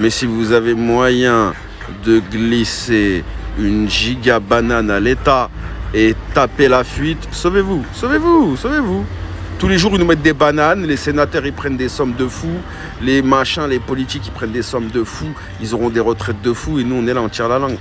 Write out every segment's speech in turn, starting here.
Mais si vous avez moyen de glisser une giga banane à l'État et taper la fuite, sauvez-vous, sauvez-vous, sauvez-vous. Tous les jours, ils nous mettent des bananes, les sénateurs, ils prennent des sommes de fous, les machins, les politiques, ils prennent des sommes de fous, ils auront des retraites de fous, et nous, on est là, on tire la langue.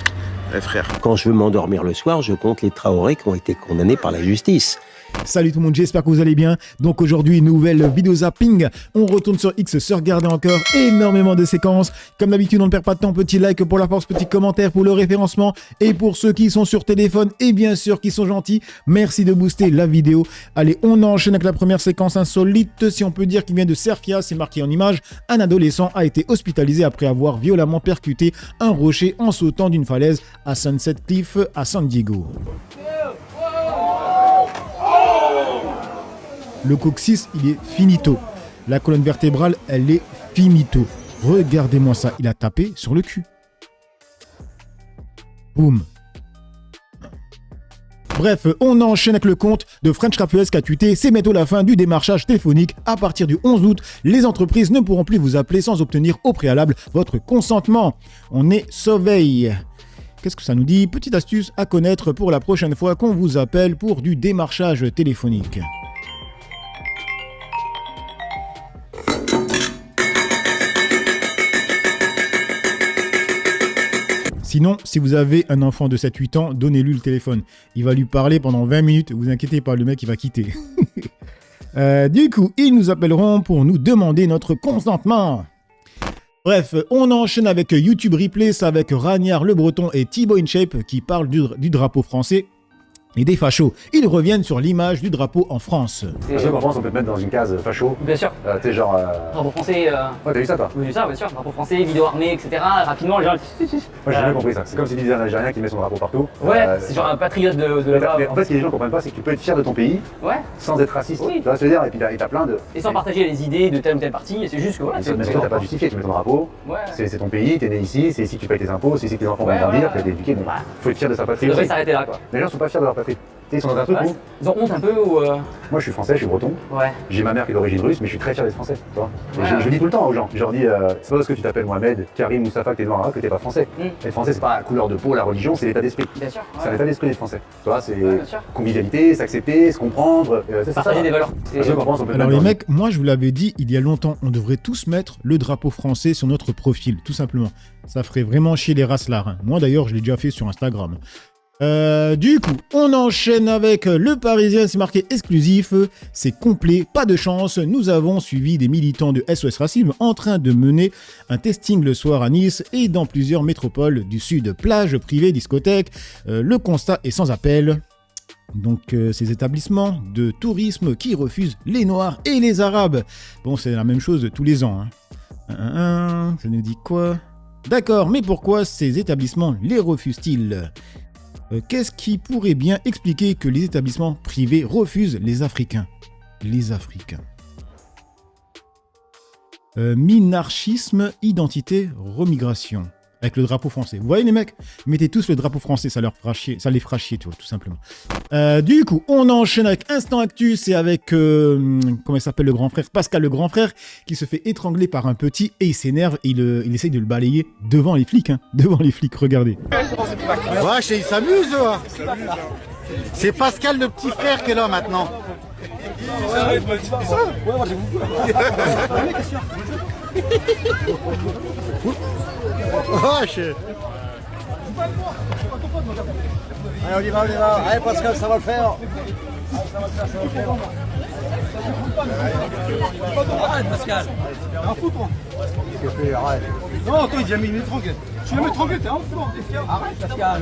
Eh frère. Quand je veux m'endormir le soir, je compte les Traoré qui ont été condamnés par la justice. Salut tout le monde, j'espère que vous allez bien. Donc aujourd'hui, nouvelle vidéo zapping. On retourne sur X se regarder encore énormément de séquences. Comme d'habitude, on ne perd pas de temps. Petit like pour la force, petit commentaire pour le référencement. Et pour ceux qui sont sur téléphone et bien sûr qui sont gentils, merci de booster la vidéo. Allez, on enchaîne avec la première séquence insolite, si on peut dire, qui vient de Serfia. C'est marqué en image. Un adolescent a été hospitalisé après avoir violemment percuté un rocher en sautant d'une falaise à Sunset Cliff à San Diego. Le coccyx, il est finito. La colonne vertébrale, elle est finito. Regardez-moi ça, il a tapé sur le cul. Boum. Bref, on enchaîne avec le compte de French Rap US qui a tweeté. C'est bientôt la fin du démarchage téléphonique. À partir du 11 août, les entreprises ne pourront plus vous appeler sans obtenir au préalable votre consentement. On est sauvé. Qu'est-ce que ça nous dit? Petite astuce à connaître pour la prochaine fois qu'on vous appelle pour du démarchage téléphonique. Sinon, si vous avez un enfant de 7-8 ans, donnez-lui le téléphone. Il va lui parler pendant 20 minutes. Vous inquiétez pas, le mec, il va quitter. Du coup, ils nous appelleront pour nous demander notre consentement. Bref, on enchaîne avec YouTube Replay, c'est avec Ragnard le Breton et Thibaut InShape qui parlent du drapeau français. Et des fachos, ils reviennent sur l'image du drapeau en France. Parce qu'en France, on peut te mettre dans une case facho. Bien sûr. T'es genre. Drapeau français. Ouais, t'as vu ça, toi? J'ai vu ça, bien sûr. Drapeau français, vidéo armée, etc. Rapidement, les gens. Moi, j'ai jamais compris ça. C'est comme si tu disais un Algérien qui met son drapeau partout. Ouais, c'est genre un patriote de là-bas. Mais en fait, ce que les gens comprennent pas, c'est que tu peux être fier de ton pays sans être raciste. Oui. Tu vois ce que je veux dire? Et puis t'as plein de. Et sans partager les idées de telle ou telle partie, c'est juste que voilà. Mais toi, t'as pas justifié, tu mets ton drapeau. Ouais. C'est ton pays, t'es né ici, c'est ici que tu payes tes impôts, c'est ici que tes enfants vont grandir, que t'es éduqué. Donc, faut être fier de sa patrie. Ça devrait s'arrêter là, quoi. Les gens sont pas fiers de leur patrie. Ils sont dans un truc où... Ils ont honte un peu ou. Moi, je suis français, je suis breton. Ouais. J'ai ma mère qui est d'origine russe, mais je suis très fier d'être français. Tu vois. Ouais. Je dis tout le temps aux gens. Je leur dis, c'est pas parce que tu t'appelles Mohamed, Karim, Moustapha, que t'es noir que t'es pas français. Être français, c'est pas la couleur de peau, la religion, c'est l'état d'esprit. Bien sûr. C'est un état d'esprit d'être français. Tu vois, c'est bien sûr. convivialité, s'accepter, se comprendre. Partager des valeurs. Parce qu'en France, on peut Alors mettre les dans mecs, moi je vous l'avais dit il y a longtemps, on devrait tous mettre le drapeau français sur notre profil, tout simplement. Ça ferait vraiment chier les races larins. Moi d'ailleurs, je l'ai déjà fait sur Instagram. Du coup, on enchaîne avec le Parisien, c'est marqué exclusif, c'est complet, pas de chance. Nous avons suivi des militants de SOS Racisme en train de mener un testing le soir à Nice et dans plusieurs métropoles du sud, plages privées, discothèques. Le constat est sans appel. Donc ces établissements de tourisme qui refusent les Noirs et les Arabes. Bon, c'est la même chose tous les ans. Ça nous dit quoi? D'accord, mais pourquoi ces établissements les refusent-ils? Qu'est-ce qui pourrait bien expliquer que les établissements privés refusent les Africains? Les Africains. Minarchisme, identité, remigration. Avec le drapeau français. Vous voyez les mecs? Mettez tous le drapeau français, ça leur fera chier, ça les fera chier, tu vois, tout simplement. Du coup, on enchaîne avec Instant Actu, c'est avec, comment il s'appelle le grand frère? Pascal le grand frère, qui se fait étrangler par un petit et il s'énerve, il essaye de le balayer devant les flics, hein, devant les flics, regardez. Ouais, il s'amuse, c'est Pascal le petit frère qui est là maintenant. Wesh. Allez, on y va. Allez, Pascal, ça va le faire. Arrête, Pascal. Un fou, toi. Arrête. Non, toi, il a mis une étrangle. Tu l'as mis étranglé, t'es un fou. Arrête, Pascal.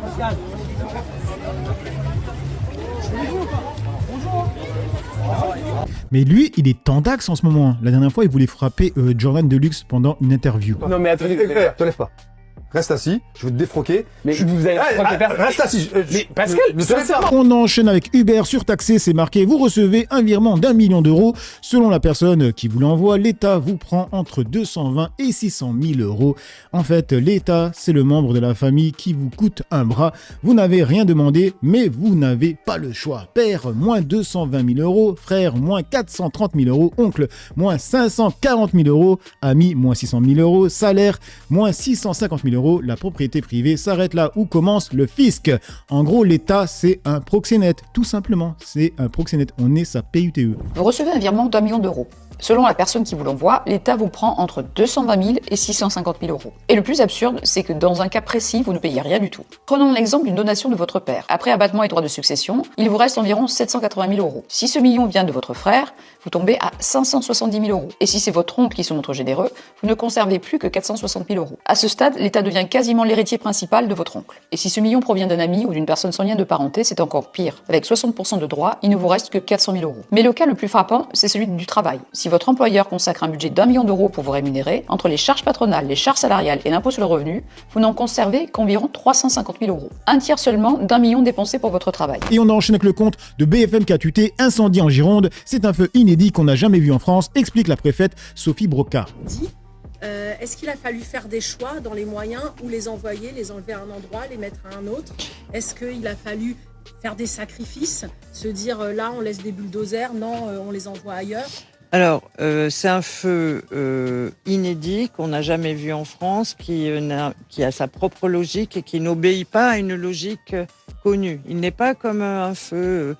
Pascal. Mais lui, il est tendax en ce moment. La dernière fois, il voulait frapper Jordan Deluxe pendant une interview. Non, mais attendez. Te lève pas. Reste assis, je vais te défroquer. Mais vous allez frotter personne. Reste assis. Mais Pascal, sincèrement. On enchaîne avec Uber surtaxé, c'est marqué, vous recevez un virement d'1 million d'euros. Selon la personne qui vous l'envoie, l'État vous prend entre 220 et 600 000 euros. En fait, l'État, c'est le membre de la famille qui vous coûte un bras. Vous n'avez rien demandé, mais vous n'avez pas le choix. Père, moins 220 000 euros. Frère, moins 430 000 euros. Oncle, moins 540 000 euros. Ami, moins 600 000 euros. Salaire, moins 650 000 euros. La propriété privée s'arrête là où commence le fisc. En gros, l'État, c'est un proxénète. Tout simplement, c'est un proxénète. On est sa PUTE. Vous recevez un virement d'1 million d'euros. Selon la personne qui vous l'envoie, l'État vous prend entre 220 000 et 650 000 euros. Et le plus absurde, c'est que dans un cas précis, vous ne payez rien du tout. Prenons l'exemple d'une donation de votre père. Après abattement et droits de succession, il vous reste environ 780 000 euros. Si ce million vient de votre frère, vous tombez à 570 000 euros. Et si c'est votre oncle qui se montre généreux, vous ne conservez plus que 460 000 euros. À ce stade, l'État devient quasiment l'héritier principal de votre oncle. Et si ce million provient d'un ami ou d'une personne sans lien de parenté, c'est encore pire. Avec 60% de droits, il ne vous reste que 400 000 euros. Mais le cas le plus frappant, c'est celui du travail. Si votre employeur consacre un budget d'1 million d'euros pour vous rémunérer, entre les charges patronales, les charges salariales et l'impôt sur le revenu, vous n'en conservez qu'environ 350 000 euros. Un tiers seulement d'1 million dépensé pour votre travail. Et on enchaîne avec le compte de BFM qui a tuté incendie en Gironde. C'est un feu inédit qu'on n'a jamais vu en France, explique la préfète Sophie Broca. Est-ce qu'il a fallu faire des choix dans les moyens ou les envoyer, les enlever à un endroit, les mettre à un autre? Est-ce qu'il a fallu faire des sacrifices, se dire là on laisse des bulldozers, non on les envoie ailleurs? Alors, c'est un feu inédit qu'on n'a jamais vu en France, qui a sa propre logique et qui n'obéit pas à une logique connue. Il n'est pas comme un feu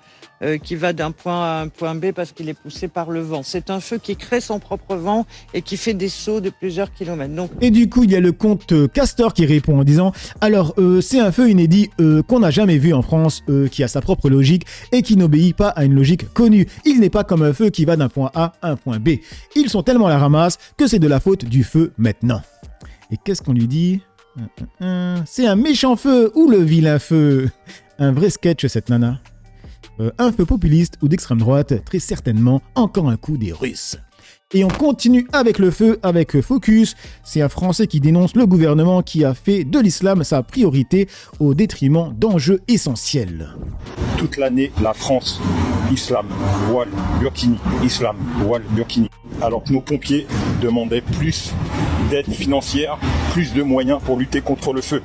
qui va d'un point A à un point B parce qu'il est poussé par le vent. C'est un feu qui crée son propre vent et qui fait des sauts de plusieurs kilomètres. Donc... Et du coup, il y a le compte Castor qui répond en disant « Alors, c'est un feu inédit qu'on n'a jamais vu en France, qui a sa propre logique et qui n'obéit pas à une logique connue. Il n'est pas comme un feu qui va d'un point A à un point B. Ils sont tellement à la ramasse que c'est de la faute du feu maintenant. » Et qu'est-ce qu'on lui dit ? C'est un méchant feu ou le vilain feu ? Un vrai sketch cette nana. Un feu populiste ou d'extrême droite, très certainement encore un coup des Russes. Et on continue avec le feu, avec Focus. C'est un Français qui dénonce le gouvernement qui a fait de l'islam sa priorité au détriment d'enjeux essentiels. Toute l'année, la France, islam, voile, burkini, islam, voile, burkini. Alors que nos pompiers demandaient plus d'aide financière, plus de moyens pour lutter contre le feu.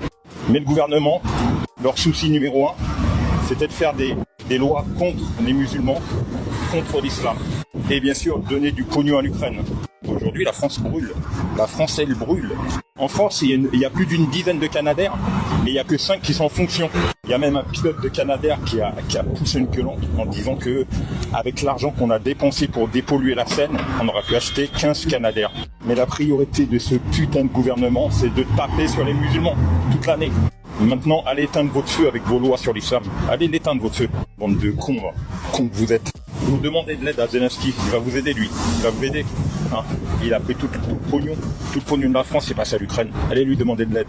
Mais le gouvernement, leur souci numéro 1, c'était de faire des lois contre les musulmans, contre l'islam. Et bien sûr, donner du pognon à l'Ukraine. Aujourd'hui, la France brûle. La France, elle brûle. En France, il y a plus d'une dizaine de Canadair, mais il n'y a que 5 qui sont en fonction. Il y a même un pilote de Canadair qui a poussé une gueulante en disant que, avec l'argent qu'on a dépensé pour dépolluer la Seine, on aurait pu acheter 15 Canadair. Mais la priorité de ce putain de gouvernement, c'est de taper sur les musulmans toute l'année. Maintenant, allez éteindre votre feu avec vos lois sur l'islam. Allez l'éteindre votre feu. Bande de cons, cons que vous êtes. Vous demandez de l'aide à Zelensky, il va vous aider lui. Il va vous aider. Hein, il a pris tout le pognon de la France, c'est passé à l'Ukraine. Allez lui demander de l'aide.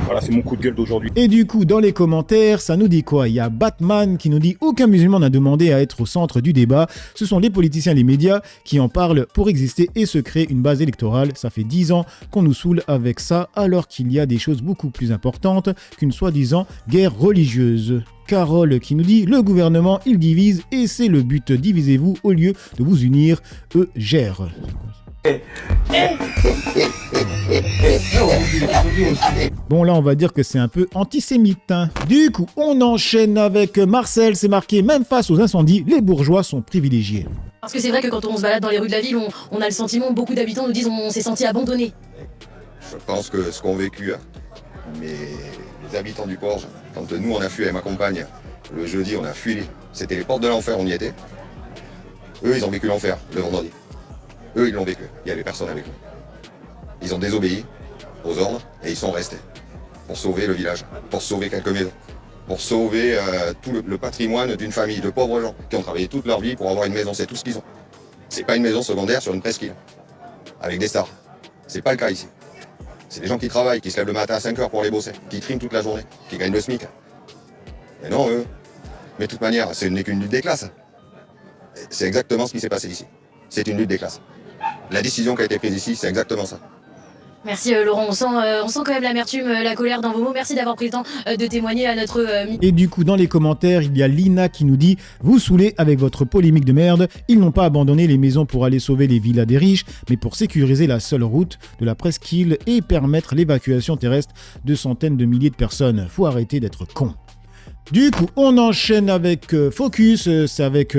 Voilà, c'est mon coup de gueule d'aujourd'hui. Et du coup, dans les commentaires, ça nous dit quoi ? Il y a Batman qui nous dit « Aucun musulman n'a demandé à être au centre du débat. Ce sont les politiciens et les médias qui en parlent pour exister et se créer une base électorale. Ça fait 10 ans qu'on nous saoule avec ça, alors qu'il y a des choses beaucoup plus importantes qu'une soi-disant guerre religieuse. » Carole qui nous dit « Le gouvernement, il divise et c'est le but. Divisez-vous au lieu de vous unir. Eux gèrent. » Bon, là, on va dire que c'est un peu antisémite. Hein. Du coup, on enchaîne avec Marcel. C'est marqué « Même face aux incendies, les bourgeois sont privilégiés. » Parce que c'est vrai que quand on se balade dans les rues de la ville, on a le sentiment, beaucoup d'habitants nous disent on s'est senti abandonné. Je pense que ce qu'ont vécu les habitants du Porge, quand nous on a fui avec ma compagne, le jeudi on a fui, c'était les portes de l'enfer, on y était. Eux ils ont vécu l'enfer le vendredi. Eux ils l'ont vécu, il n'y avait personne avec nous. Ils ont désobéi aux ordres et ils sont restés pour sauver le village, pour sauver quelques maisons, pour sauver tout le patrimoine d'une famille de pauvres gens qui ont travaillé toute leur vie pour avoir une maison, c'est tout ce qu'ils ont. C'est pas une maison secondaire sur une presqu'île, avec des stars. C'est pas le cas ici. C'est des gens qui travaillent, qui se lèvent le matin à 5h pour aller bosser, qui triment toute la journée, qui gagnent le SMIC. Mais non, eux. Mais de toute manière, ce n'est qu'une lutte des classes. C'est exactement ce qui s'est passé ici. C'est une lutte des classes. La décision qui a été prise ici, c'est exactement ça. Merci Laurent, on sent quand même l'amertume, la colère dans vos mots. Merci d'avoir pris le temps de témoigner à notre... Et du coup, dans les commentaires, il y a Lina qui nous dit « Vous saoulez avec votre polémique de merde. Ils n'ont pas abandonné les maisons pour aller sauver les villas des riches, mais pour sécuriser la seule route de la presqu'île et permettre l'évacuation terrestre de centaines de milliers de personnes. Faut arrêter d'être con. » Du coup, on enchaîne avec Focus, c'est avec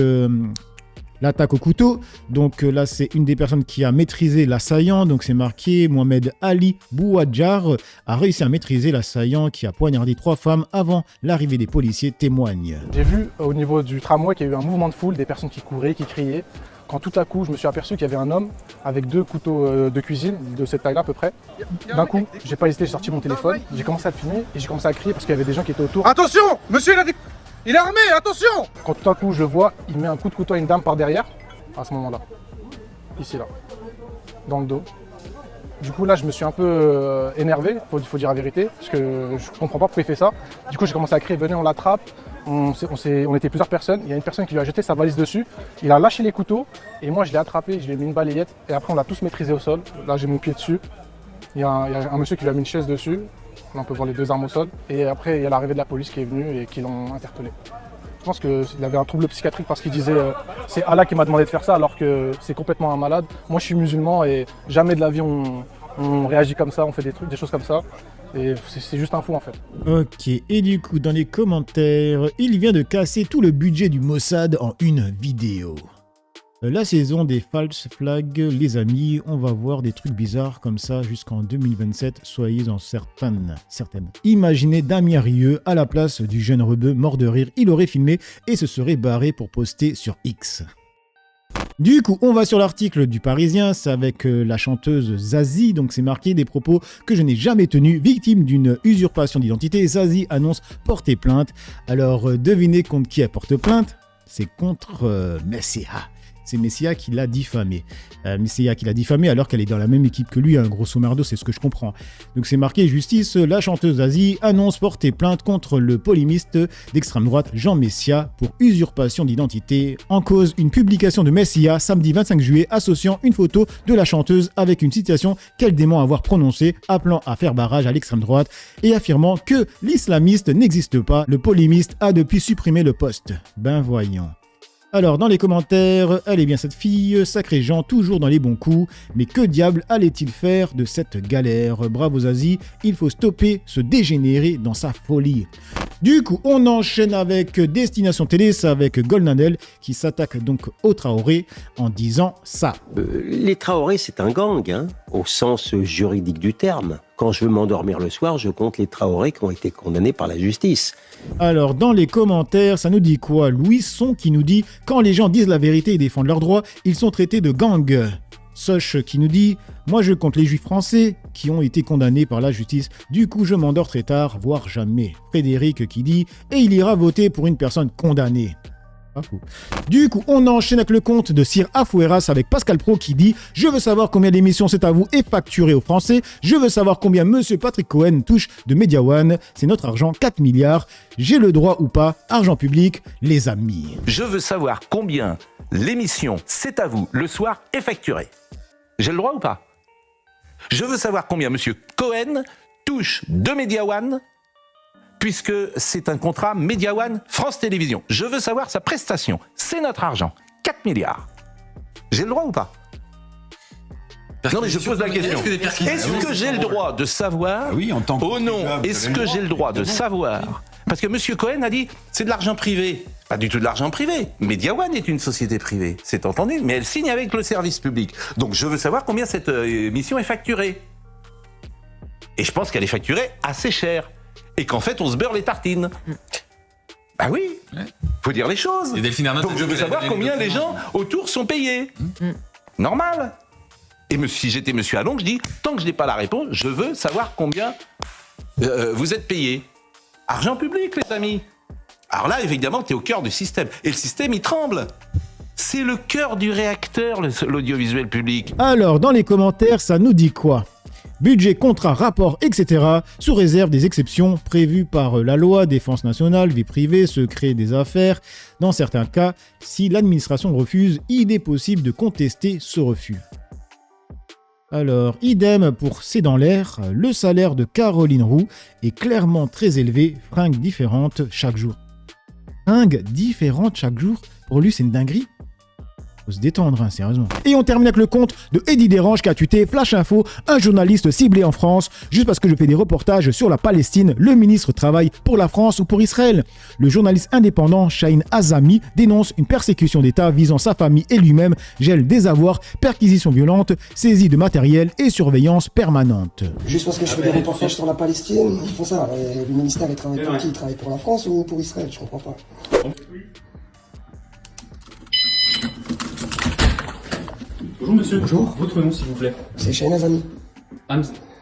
l'attaque au couteau. Donc là, c'est une des personnes qui a maîtrisé l'assaillant. Donc c'est marqué Mohamed Ali Bouadjar a réussi à maîtriser l'assaillant qui a poignardé 3 femmes avant l'arrivée des policiers, témoigne. J'ai vu au niveau du tramway qu'il y a eu un mouvement de foule, des personnes qui couraient, qui criaient. Quand tout à coup, je me suis aperçu qu'il y avait un homme avec 2 couteaux de cuisine, de cette taille-là à peu près. D'un coup, j'ai pas hésité, j'ai sorti mon téléphone, j'ai commencé à filmer et j'ai commencé à crier parce qu'il y avait des gens qui étaient autour. Attention, monsieur, il est armé, attention! Quand tout à coup, je le vois, il met un coup de couteau à une dame par derrière, à ce moment-là. Ici, là. Dans le dos. Du coup, là, je me suis un peu énervé, faut dire la vérité, parce que je comprends pas pourquoi il fait ça. Du coup, j'ai commencé à crier, venez, on l'attrape. On était plusieurs personnes, il y a une personne qui lui a jeté sa valise dessus, il a lâché les couteaux, et moi je l'ai attrapé, je lui ai mis une balayette, et après on l'a tous maîtrisé au sol. Là j'ai mon pied dessus, il y a un monsieur qui lui a mis une chaise dessus, là on peut voir les 2 armes au sol, et après il y a l'arrivée de la police qui est venue et qui l'ont interpellé. Je pense qu'il avait un trouble psychiatrique parce qu'il disait c'est Allah qui m'a demandé de faire ça alors que c'est complètement un malade. Moi je suis musulman et jamais de la vie on réagit comme ça, on fait des choses comme ça. Et c'est juste un fou en fait. Ok, et du coup dans les commentaires, il vient de casser tout le budget du Mossad en une vidéo. La saison des false flags, les amis, on va voir des trucs bizarres comme ça jusqu'en 2027, soyez-en certaines. Imaginez Damien Rieu à la place du jeune rebeu mort de rire, il aurait filmé et se serait barré pour poster sur X. Du coup, on va sur l'article du Parisien, c'est avec la chanteuse Zazie, donc c'est marqué des propos que je n'ai jamais tenus, victime d'une usurpation d'identité. Zazie annonce porter plainte. Alors, devinez contre qui elle porte plainte? C'est contre Messia. C'est Messia qui l'a diffamé. Messia qui l'a diffamé alors qu'elle est dans la même équipe que lui, hein, grosso merdo, c'est ce que je comprends. Donc c'est marqué justice, la chanteuse Zazie annonce porter plainte contre le polémiste d'extrême droite Jean Messia pour usurpation d'identité. En cause, une publication de Messia samedi 25 juillet associant une photo de la chanteuse avec une citation qu'elle dément avoir prononcée, appelant à faire barrage à l'extrême droite et affirmant que l'islamiste n'existe pas. Le polémiste a depuis supprimé le post. Ben voyons. Alors, dans les commentaires, elle est bien cette fille, sacré Jean, toujours dans les bons coups, mais que diable allait-il faire de cette galère? Bravo Zazie, il faut stopper ce dégénéré dans sa folie. Du coup, on enchaîne avec Destination Télé, c'est avec Golnadel qui s'attaque donc aux Traoré en disant ça. Les Traoré, c'est un gang, hein, au sens juridique du terme. Quand je veux m'endormir le soir, je compte les Traoré qui ont été condamnés par la justice. Alors, dans les commentaires, ça nous dit quoi? Louis Son qui nous dit « Quand les gens disent la vérité et défendent leurs droits, ils sont traités de gang ». Soch qui nous dit « Moi, je compte les juifs français qui ont été condamnés par la justice. Du coup, je m'endors très tard, voire jamais. » Frédéric qui dit « Et il ira voter pour une personne condamnée. » Du coup, on enchaîne avec le compte de Sir Afoueras avec Pascal Pro qui dit « Je veux savoir combien d'émissions C'est à vous est facturé aux Français. Je veux savoir combien Monsieur Patrick Cohen touche de Media One. C'est notre argent, 4 milliards. J'ai le droit ou pas? Argent public, les amis. » Je veux savoir combien l'émission C'est à vous le soir est facturée. J'ai le droit ou pas? Je veux savoir combien Monsieur Cohen touche de Media One, puisque c'est un contrat Media One France Télévisions. Je veux savoir sa prestation. C'est notre argent. 4 milliards. J'ai le droit ou pas? Non mais je pose la question. Est-ce que j'ai le droit de savoir? Oui, en tant que oh non, est-ce que j'ai le droit de savoir? Parce que Monsieur Cohen a dit c'est de l'argent privé. Pas du tout de l'argent privé. Media One est une société privée, c'est entendu, mais elle signe avec le service public. Donc je veux savoir combien cette émission est facturée. Et je pense qu'elle est facturée assez cher. Et qu'en fait, on se beurre les tartines. Bah oui, faut dire les choses. Donc je veux savoir combien les gens autour sont payés. Normal. Et si j'étais Monsieur Allon, je dis, tant que je n'ai pas la réponse, je veux savoir combien vous êtes payés. Argent public, les amis. Alors là, évidemment, tu es au cœur du système. Et le système, il tremble. C'est le cœur du réacteur, l'audiovisuel public. Alors, dans les commentaires, ça nous dit quoi? Budget, contrat, rapport, etc. sous réserve des exceptions prévues par la loi, défense nationale, vie privée, secret des affaires. Dans certains cas, si l'administration refuse, il est possible de contester ce refus. Alors, idem pour C'est dans l'air, le salaire de Caroline Roux est clairement très élevé, fringues différentes chaque jour. Fringues différentes chaque jour? Pour lui, c'est une dinguerie. Faut se détendre, hein, sérieusement. Et on termine avec le compte de Eddie Derange qui a tuté Flash Info, un journaliste ciblé en France, juste parce que je fais des reportages sur la Palestine. Le ministre travaille pour la France ou pour Israël. Le journaliste indépendant Shahin Azami dénonce une persécution d'État visant sa famille et lui-même, gèle des avoirs, perquisitions violentes, saisie de matériel et surveillance permanente. Juste parce que je fais des reportages sur la Palestine, ils font ça. Et le ministère, il travaille pour qui? Il travaille pour la France ou pour Israël? Je comprends pas. Bonjour monsieur. Bonjour. Votre nom s'il vous plaît? C'est Shahin Azami.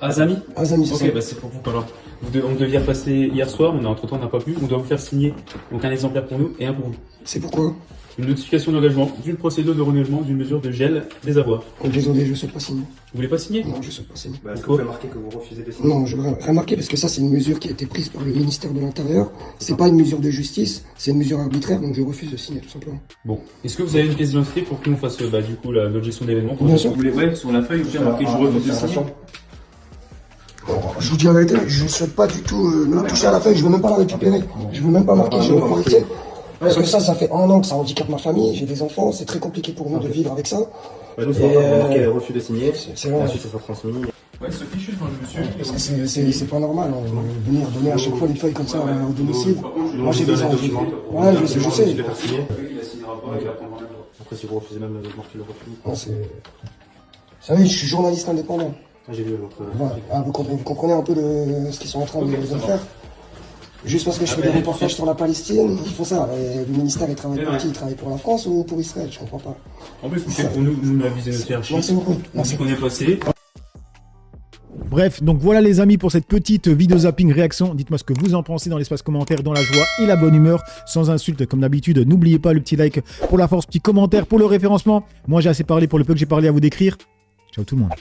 Azami? Azami, c'est ça. Ok, bah c'est pour vous alors. On devait repasser hier soir, on a entre temps on n'a pas pu, on doit vous faire signer donc un exemplaire pour nous et un pour vous. C'est pourquoi? Une notification d'engagement d'une procédure de renouvellement d'une mesure de gel des avoirs. Désolé, je ne souhaite pas signer. Vous voulez pas signer? Non, je ne souhaite pas signer. Est-ce que vous pouvez marquer que vous refusez de signer? Non, je veux remarquer parce que ça c'est une mesure qui a été prise par le ministère de l'Intérieur. C'est pas une mesure de justice, c'est une mesure arbitraire, donc je refuse de signer tout simplement. Bon, est-ce que vous avez une pièce d'identité pour qu'on fasse du coup notre gestion d'événements? Bien sûr. Vous voulez, ouais, sur la feuille, vous pouvez marquer je refuse de signer. Je vous dis la vérité, je ne souhaite pas du tout me toucher à la feuille, je ne veux même pas la récupérer. Je ne veux même pas marquer, je veux pas marquer. Parce que ça fait 1 an que ça handicape ma famille, j'ai des enfants, c'est très compliqué pour nous de vivre avec ça. Nous, ça va marquer le refus de signer, c'est vrai. ensuite ça sera transmis. Ouais, ce fichu, monsieur. Parce que c'est pas normal, venir donner à chaque fois des feuilles comme ça au domicile. Moi j'ai des enfants. Ouais, je sais. Après, si vous refusez même de marquer le refus. Vous savez, je suis journaliste indépendant. J'ai vu votre. Voilà. Vous comprenez un peu ce qu'ils sont en train de faire? Juste parce que je fais des reportages sur la Palestine, ils font ça. Et le ministère, il travaille pour qui? Il travaille pour la France ou pour Israël? Je comprends pas. En plus, c'est pour nous, on a visé notre hiérarchie. Merci beaucoup. Merci qu'on est passé. Bref, donc voilà les amis pour cette petite vidéo zapping réaction. Dites-moi ce que vous en pensez dans l'espace commentaire, dans la joie et la bonne humeur, sans insultes comme d'habitude. N'oubliez pas le petit like pour la force, petit commentaire pour le référencement. Moi j'ai assez parlé pour le peu que j'ai parlé à vous décrire. Ciao tout le monde.